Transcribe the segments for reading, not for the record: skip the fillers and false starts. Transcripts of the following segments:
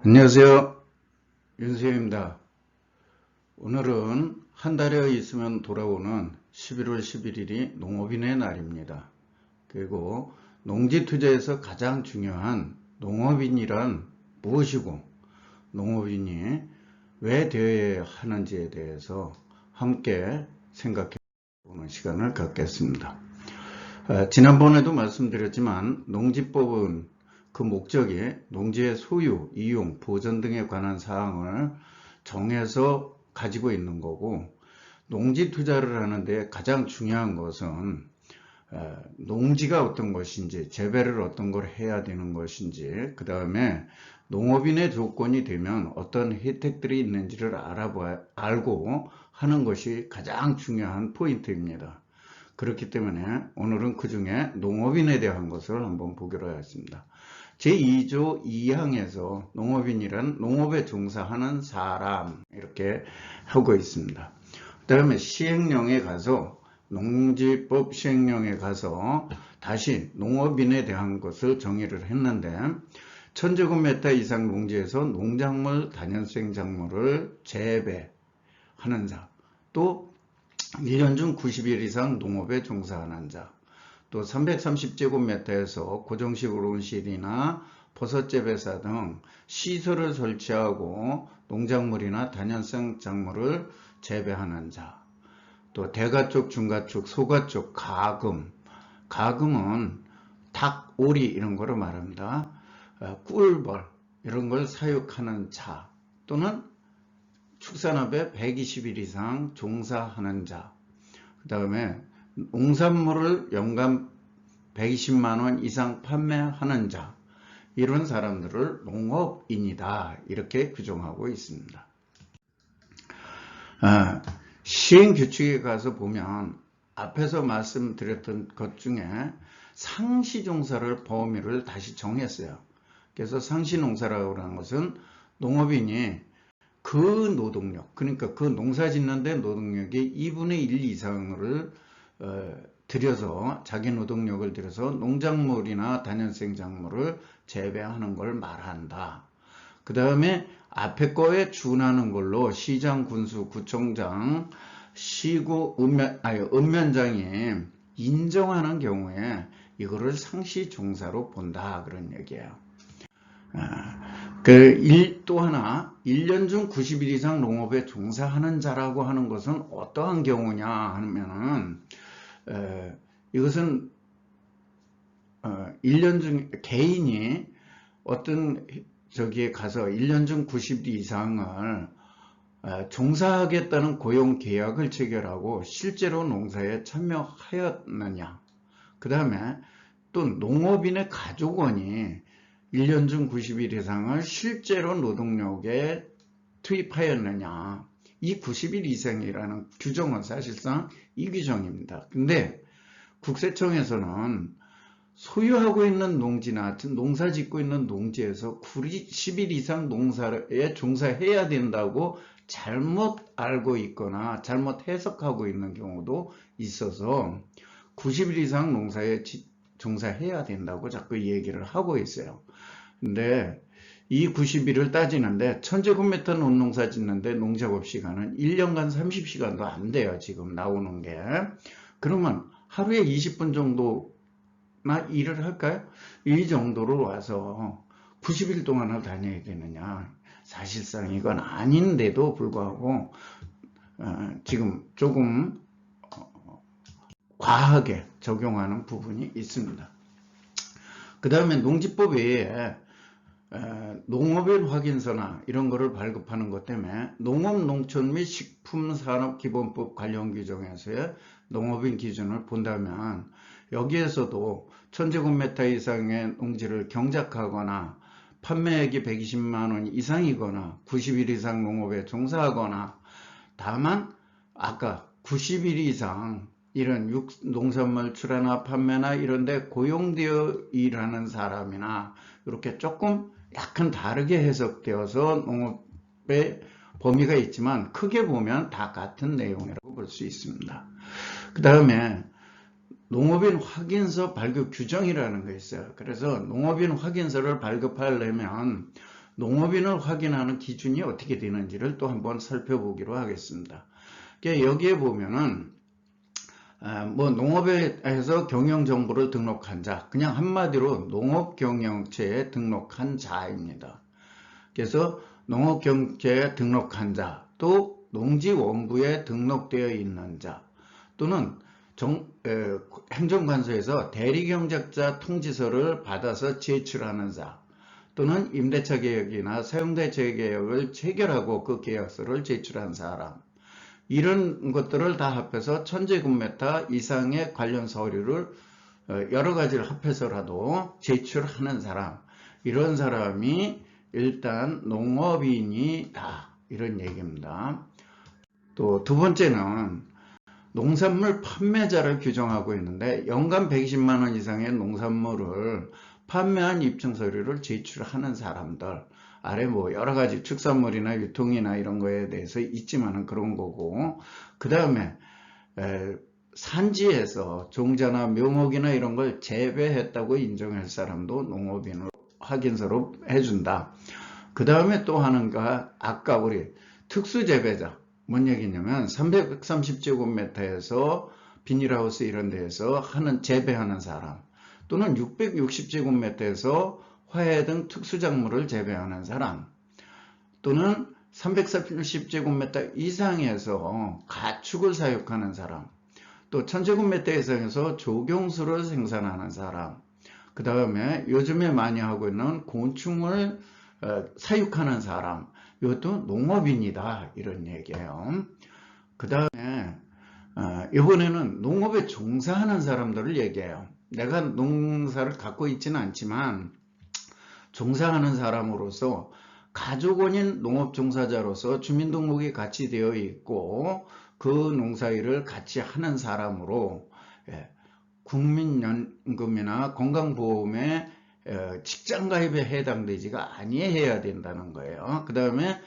안녕하세요. 윤수입니다. 오늘은 한 달여 있으면 돌아오는 11월 11일이 농업인의 날입니다. 그리고 농지 투자에서 가장 중요한 농업인이란 무엇이고 농업인이 왜 되어야 하는지에 대해서 함께 생각해 보는 시간을 갖겠습니다. 지난번에도 말씀드렸지만 농지법은 그 목적이 농지의 소유, 이용, 보전 등에 관한 사항을 정해서 가지고 있는 거고, 농지 투자를 하는데 가장 중요한 것은 농지가 어떤 것인지, 재배를 어떤 걸 해야 되는 것인지, 그 다음에 농업인의 조건이 되면 어떤 혜택들이 있는지를 알고 하는 것이 가장 중요한 포인트입니다. 그렇기 때문에 오늘은 그 중에 농업인에 대한 것을 한번 보기로 하겠습니다. 제2조 2항에서 농업인이란 농업에 종사하는 사람 이렇게 하고 있습니다. 그 다음에 시행령에 가서 농지법 시행령에 가서 다시 농업인에 대한 것을 정의를 했는데 1000제곱미터 이상 농지에서 농작물, 다년생 작물을 재배하는 자, 또 1년 중 90일 이상 농업에 종사하는 자, 또 330제곱미터에서 고정식 온실이나 버섯재배사 등 시설을 설치하고 농작물이나 다년생 작물을 재배하는 자, 또 대가축, 중가축, 소가축, 가금은 닭, 오리 이런 거로 말합니다. 꿀벌 이런 걸 사육하는 자, 또는 축산업에 120일 이상 종사하는 자, 그 다음에 농산물을 연간 120만원 이상 판매하는 자, 이런 사람들을 농업인이다 이렇게 규정하고 있습니다. 시행규칙에 가서 보면 앞에서 말씀드렸던 것 중에 상시종사를 범위를 다시 정했어요. 그래서 상시농사라고 하는 것은 농업인이 그 노동력, 그러니까 그 농사 짓는데 노동력의 2분의 1 이상을 들여서 자기 노동력을 들여서 농작물이나 다년생 작물을 재배하는 걸 말한다. 그 다음에 앞에 거에 준하는 걸로 시장, 군수, 구청장, 시구, 읍면장이 인정하는 경우에 이거를 상시종사로 본다 그런 얘기예요. 또 하나, 1년 중 90일 이상 농업에 종사하는 자라고 하는 것은 어떠한 경우냐 하면은, 이것은, 1년 중, 개인이 어떤, 저기에 가서 1년 중 90일 이상을, 종사하겠다는 고용 계약을 체결하고 실제로 농사에 참여하였느냐. 그 다음에 또 농업인의 가족원이 1년 중 90일 이상을 실제로 노동력에 투입하였느냐. 이 90일 이상이라는 규정은 사실상 이 규정입니다. 근데 국세청에서는 소유하고 있는 농지나 농사 짓고 있는 농지에서 90일 이상 농사에 종사해야 된다고 잘못 알고 있거나 잘못 해석하고 있는 경우도 있어서 90일 이상 농사에 종사해야 된다고 자꾸 얘기를 하고 있어요. 근데 이 90일을 따지는데 1000제곱미터 논농사 짓는데 농작업 시간은 1년간 30시간도 안 돼요. 지금 나오는 게. 그러면 하루에 20분 정도나 일을 할까요? 이 정도로 와서 90일 동안을 다녀야 되느냐. 사실상 이건 아닌데도 불구하고 지금 조금 과하게 적용하는 부분이 있습니다. 그 다음에 농지법 외에 농업인 확인서나 이런 거를 발급하는 것 때문에 농업농촌 및 식품산업기본법 관련 규정에서의 농업인 기준을 본다면 여기에서도 1000제곱미터 이상의 농지를 경작하거나 판매액이 120만원 이상이거나 90일 이상 농업에 종사하거나 다만 아까 90일 이상 이런 농산물 출하나 판매나 이런 데 고용되어 일하는 사람이나 이렇게 조금 약간 다르게 해석되어서 농업의 범위가 있지만 크게 보면 다 같은 내용이라고 볼 수 있습니다. 그 다음에 농업인 확인서 발급 규정이라는 게 있어요. 그래서 농업인 확인서를 발급하려면 농업인을 확인하는 기준이 어떻게 되는지를 또 한번 살펴보기로 하겠습니다. 여기에 보면은 뭐 농업에서 경영정보를 등록한 자, 그냥 한마디로 농업경영체에 등록한 자입니다. 그래서 농업경영체에 등록한 자, 또 농지원부에 등록되어 있는 자, 또는 행정관서에서 대리경작자 통지서를 받아서 제출하는 자, 또는 임대차 계약이나 사용대차 계약을 체결하고 그 계약서를 제출한 사람, 이런 것들을 다 합해서 1000제곱미터 이상의 관련 서류를 여러 가지를 합해서라도 제출하는 사람, 이런 사람이 일단 농업인이다, 이런 얘기입니다. 또 두 번째는 농산물 판매자를 규정하고 있는데, 연간 120만 원 이상의 농산물을 판매한 입증 서류를 제출하는 사람들, 아래 뭐 여러 가지 축산물이나 유통이나 이런 거에 대해서 있지만은 그런 거고, 그 다음에 산지에서 종자나 묘목이나 이런 걸 재배했다고 인정할 사람도 농업인으로 확인서로 해준다. 그 다음에 또 하는가, 아까 우리 특수재배자, 뭔 얘기냐면 330제곱미터에서 비닐하우스 이런 데에서 재배하는 사람, 또는 660제곱미터에서 화훼 등 특수작물을 재배하는 사람, 또는 330제곱미터 이상에서 가축을 사육하는 사람, 또 1000제곱미터 이상에서 조경수를 생산하는 사람, 그 다음에 요즘에 많이 하고 있는 곤충을 사육하는 사람, 이것도 농업인이다, 이런 얘기예요. 그 다음에 이번에는 농업에 종사하는 사람들을 얘기해요. 내가 농사를 갖고 있지는 않지만 종사하는 사람으로서 가족원인 농업종사자로서 주민등록이 같이 되어 있고 그 농사일을 같이 하는 사람으로 국민연금이나 건강보험에 직장가입에 해당되지가 아니해야 된다는 거예요. 그 다음에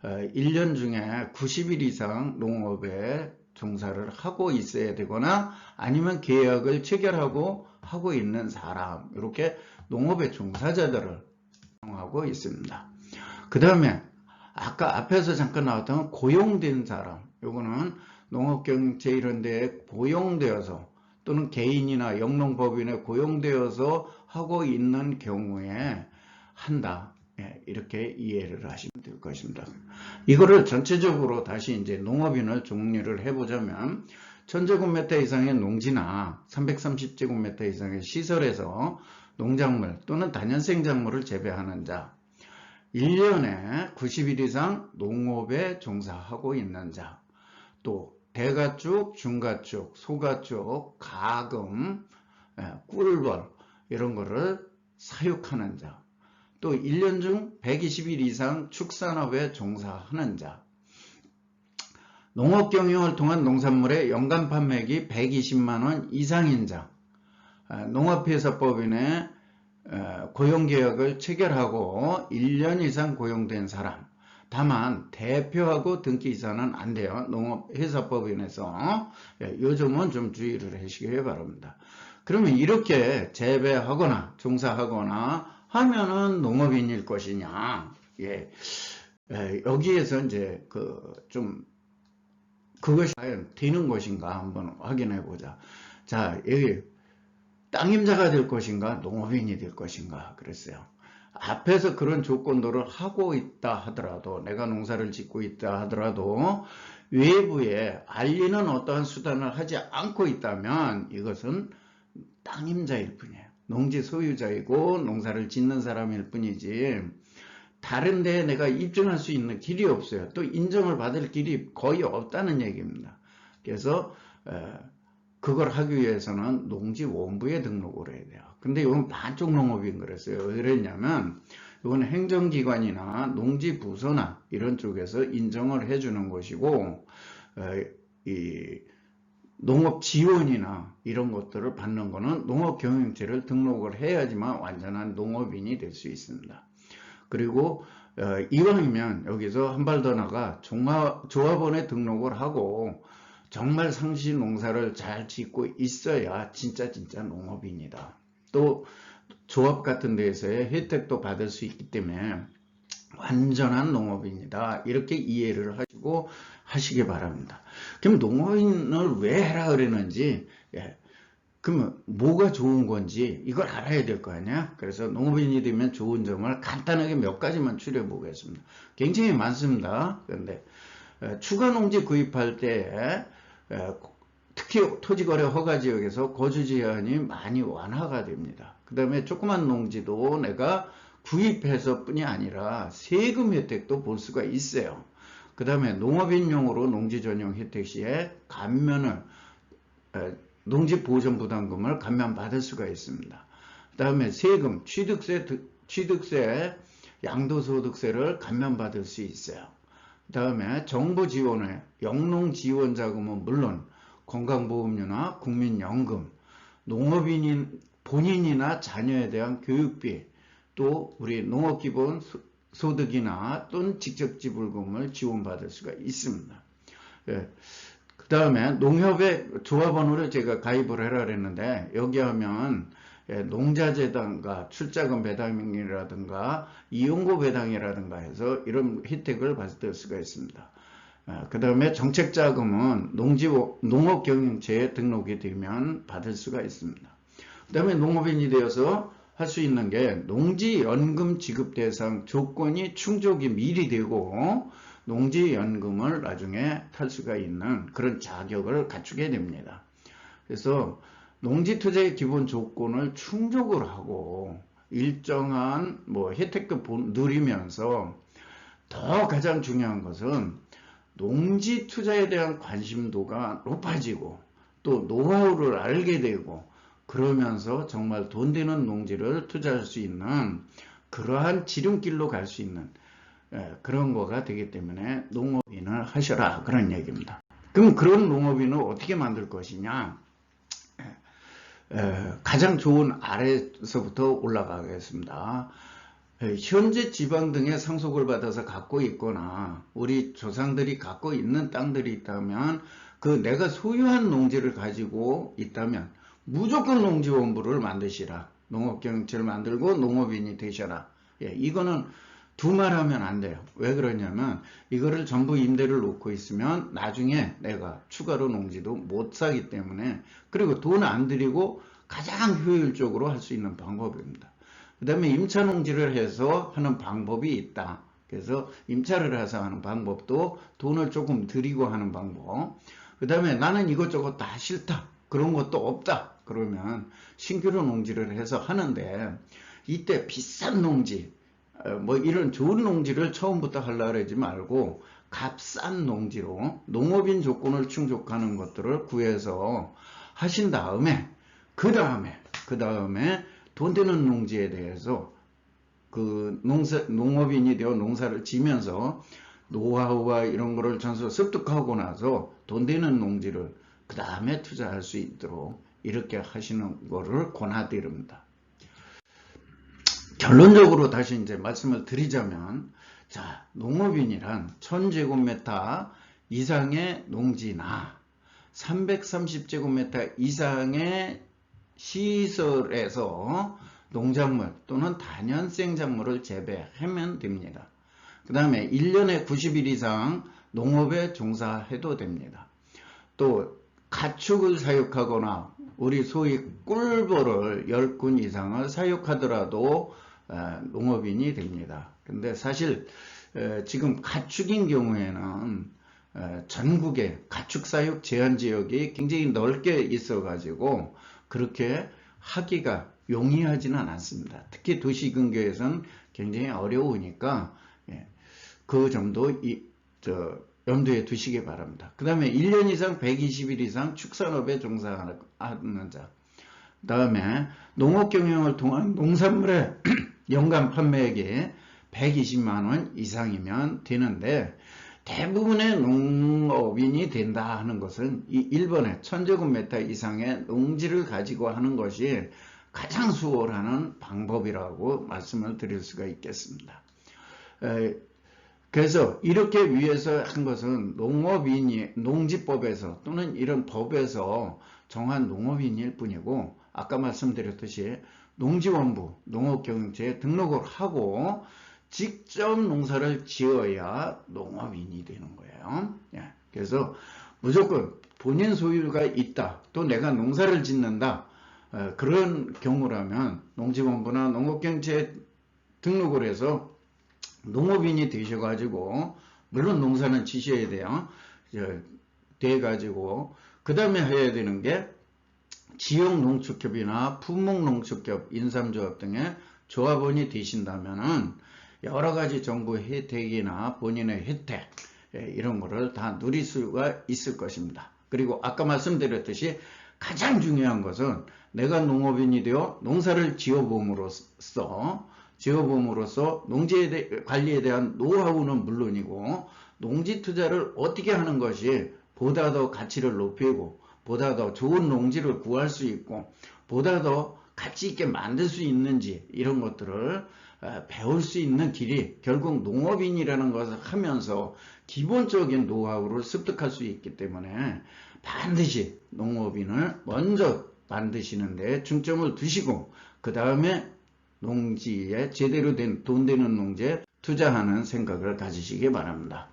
1년 중에 90일 이상 농업에 종사를 하고 있어야 되거나 아니면 계약을 체결하고 하고 있는 사람, 이렇게 농업의 종사자들을 하고 있습니다. 그 다음에 아까 앞에서 잠깐 나왔던 고용된 사람, 요거는 농업경영체 이런 데에 고용되어서 또는 개인이나 영농법인에 고용되어서 하고 있는 경우에 한다, 이렇게 이해를 하시면 될 것입니다. 이거를 전체적으로 다시 이제 농업인을 정리를 해보자면 1000제곱미터 이상의 농지나 330제곱미터 이상의 시설에서 농작물 또는 다년생작물을 재배하는 자, 1년에 90일 이상 농업에 종사하고 있는 자, 또 대가축, 중가축, 소가축, 가금, 꿀벌 이런 거를 사육하는 자, 또 1년 중 120일 이상 축산업에 종사하는 자, 농업경영을 통한 농산물의 연간 판매액이 120만원 이상인 자, 농업회사법인에 고용계약을 체결하고 1년 이상 고용된 사람, 다만 대표하고 등기 이사는 안 돼요. 농업회사법인에서. 요즘은 좀 주의를 하시기 바랍니다. 그러면 이렇게 재배하거나 종사하거나 하면은 농업인일 것이냐? 여기에서 이제 그것이 과연 되는 것인가 한번 확인해 보자. 자, 여기 땅임자가 될 것인가 농업인이 될 것인가 그랬어요. 앞에서 그런 조건들을 하고 있다 하더라도, 내가 농사를 짓고 있다 하더라도 외부에 알리는 어떠한 수단을 하지 않고 있다면 이것은 땅임자일 뿐이에요. 농지 소유자이고 농사를 짓는 사람일 뿐이지 다른 데에 내가 입증할 수 있는 길이 없어요. 또 인정을 받을 길이 거의 없다는 얘기입니다. 그래서 그걸 하기 위해서는 농지원부에 등록을 해야 돼요. 근데 이건 반쪽 농업인 그랬어요. 왜 그랬냐면 이건 행정기관이나 농지부서나 이런 쪽에서 인정을 해주는 것이고, 이 농업지원이나 이런 것들을 받는 거는 농업경영체를 등록을 해야지만 완전한 농업인이 될 수 있습니다. 그리고 이왕이면 여기서 한 발 더 나가 조합원에 등록을 하고 정말 상시 농사를 잘 짓고 있어야 진짜 농업인이다. 또 조합 같은 데에서의 혜택도 받을 수 있기 때문에 완전한 농업인이다. 이렇게 이해를 하시고 하시기 바랍니다. 그럼 농업인을 왜 해라 그러는지, 그러면 뭐가 좋은 건지 이걸 알아야 될 거 아니야? 그래서 농업인이 되면 좋은 점을 간단하게 몇 가지만 추려 보겠습니다. 굉장히 많습니다. 그런데 추가 농지 구입할 때 특히 토지거래 허가 지역에서 거주 제한이 많이 완화가 됩니다. 그 다음에 조그만 농지도 내가 구입해서 뿐이 아니라 세금 혜택도 볼 수가 있어요. 그 다음에 농업인용으로 농지 전용 혜택 시에 감면을 농지 보전 부담금을 감면받을 수가 있습니다. 그 다음에 세금, 취득세, 양도소득세를 감면받을 수 있어요. 그 다음에 정부 지원에 영농 지원 자금은 물론 건강보험료나 국민연금, 농업인인 본인이나 자녀에 대한 교육비, 또 우리 농업기본 소득이나 또는 직접지불금을 지원받을 수가 있습니다. 그 다음에 농협의 조합원으로 제가 가입을 해라 그랬는데, 여기 하면 농자재단과 출자금 배당이라든가 이용고 배당이라든가 해서 이런 혜택을 받을 수가 있습니다. 그 다음에 정책자금은 농업경영체에 등록이 되면 받을 수가 있습니다. 그 다음에 농업인이 되어서 할 수 있는 게 농지연금 지급 대상 조건이 충족이 미리 되고 농지연금을 나중에 탈 수가 있는 그런 자격을 갖추게 됩니다. 그래서 농지투자의 기본 조건을 충족을 하고 일정한 혜택도 누리면서 더 가장 중요한 것은 농지 투자에 대한 관심도가 높아지고 또 노하우를 알게 되고 그러면서 정말 돈 되는 농지를 투자할 수 있는 그러한 지름길로 갈 수 있는 그런 거가 되기 때문에 농업인을 하셔라 그런 얘기입니다. 그럼 그런 농업인을 어떻게 만들 것이냐? 가장 좋은 아래서부터 올라가겠습니다. 현재 지방 등의 상속을 받아서 갖고 있거나 우리 조상들이 갖고 있는 땅들이 있다면 그 내가 소유한 농지를 가지고 있다면 무조건 농지원부를 만드시라. 농업경영체를 만들고 농업인이 되셔라. 이거는 두말하면 안 돼요. 왜 그러냐면 이거를 전부 임대를 놓고 있으면 나중에 내가 추가로 농지도 못 사기 때문에, 그리고 돈 안 들이고 가장 효율적으로 할 수 있는 방법입니다. 그 다음에 임차 농지를 해서 하는 방법이 있다. 그래서 임차를 해서 하는 방법도 돈을 조금 들이고 하는 방법. 그 다음에 나는 이것저것 다 싫다. 그런 것도 없다. 그러면 신규로 농지를 해서 하는데, 이때 비싼 농지, 이런 좋은 농지를 처음부터 하려고 하지 말고 값싼 농지로 농업인 조건을 충족하는 것들을 구해서 하신 다음에 그 다음에 돈 되는 농지에 대해서 그 농업인이 되어 농사를 지면서 노하우와 이런 거를 전부 습득하고 나서 돈 되는 농지를 그 다음에 투자할 수 있도록 이렇게 하시는 거를 권하드립니다. 결론적으로 다시 이제 말씀을 드리자면, 자, 농업인이란 1000제곱미터 이상의 농지나 330제곱미터 이상의 시설에서 농작물 또는 다년생작물을 재배하면 됩니다. 그 다음에 1년에 90일 이상 농업에 종사해도 됩니다. 또 가축을 사육하거나 우리 소위 꿀벌을 10군 이상을 사육하더라도 농업인이 됩니다. 근데 사실 지금 가축인 경우에는 전국에 가축 사육 제한 지역이 굉장히 넓게 있어 가지고 그렇게 하기가 용이하지는 않습니다. 특히 도시 근교에서는 굉장히 어려우니까 그 점도 염두에 두시기 바랍니다. 그 다음에 1년 이상 120일 이상 축산업에 종사하는 자, 그 다음에 농업경영을 통한 농산물의 연간 판매액이 120만원 이상이면 되는데, 대부분의 농업인이 된다 하는 것은 이 1번에 1000제곱미터 이상의 농지를 가지고 하는 것이 가장 수월하는 방법이라고 말씀을 드릴 수가 있겠습니다. 그래서 이렇게 위해서 한 것은 농업인이 농지법에서 또는 이런 법에서 정한 농업인일 뿐이고, 아까 말씀드렸듯이 농지원부 농업경영체에 등록을 하고 직접 농사를 지어야 농업인이 되는 거예요. 예, 그래서 무조건 본인 소유가 있다, 또 내가 농사를 짓는다, 그런 경우라면 농지본부나 농업경채에 등록을 해서 농업인이 되셔가지고, 물론 농사는 지셔야 돼요. 돼가지고 그 다음에 해야 되는 게 지역농축협이나 품목농축협, 인삼조합 등의 조합원이 되신다면은 여러 가지 정부 혜택이나 본인의 혜택, 이런 거를 다 누릴 수가 있을 것입니다. 그리고 아까 말씀드렸듯이 가장 중요한 것은 내가 농업인이 되어 농사를 지어봄으로써 농지 관리에 대한 노하우는 물론이고, 농지 투자를 어떻게 하는 것이 보다 더 가치를 높이고 보다 더 좋은 농지를 구할 수 있고 보다 더 가치 있게 만들 수 있는지, 이런 것들을 배울 수 있는 길이 결국 농업인이라는 것을 하면서 기본적인 노하우를 습득할 수 있기 때문에 반드시 농업인을 먼저 만드시는데 중점을 두시고, 그 다음에 농지에 제대로 된 돈 되는 농지에 투자하는 생각을 가지시기 바랍니다.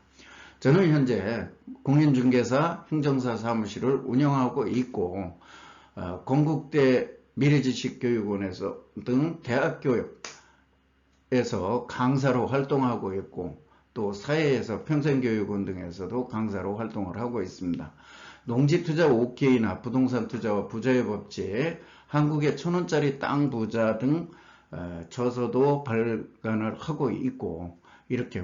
저는 현재 공인중개사 행정사 사무실을 운영하고 있고, 건국대 미래지식교육원에서 등 대학교에서 강사로 활동하고 있고, 또 사회에서 평생교육원 등에서도 강사로 활동을 하고 있습니다. 농지투자 OK나 부동산 투자와 부자의 법칙, 한국의 1,000원짜리 땅 부자 등 저서도 발간을 하고 있고, 이렇게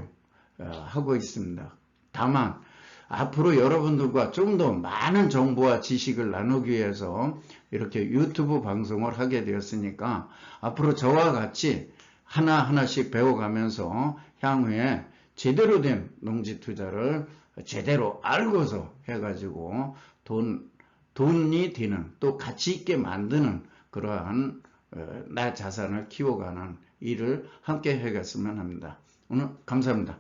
하고 있습니다. 다만 앞으로 여러분들과 좀 더 많은 정보와 지식을 나누기 위해서 이렇게 유튜브 방송을 하게 되었으니까, 앞으로 저와 같이 하나하나씩 배워가면서 향후에 제대로 된 농지 투자를 제대로 알고서 해가지고 돈이 되는, 또 가치 있게 만드는 그러한 나 자산을 키워가는 일을 함께 해갔으면 합니다. 오늘 감사합니다.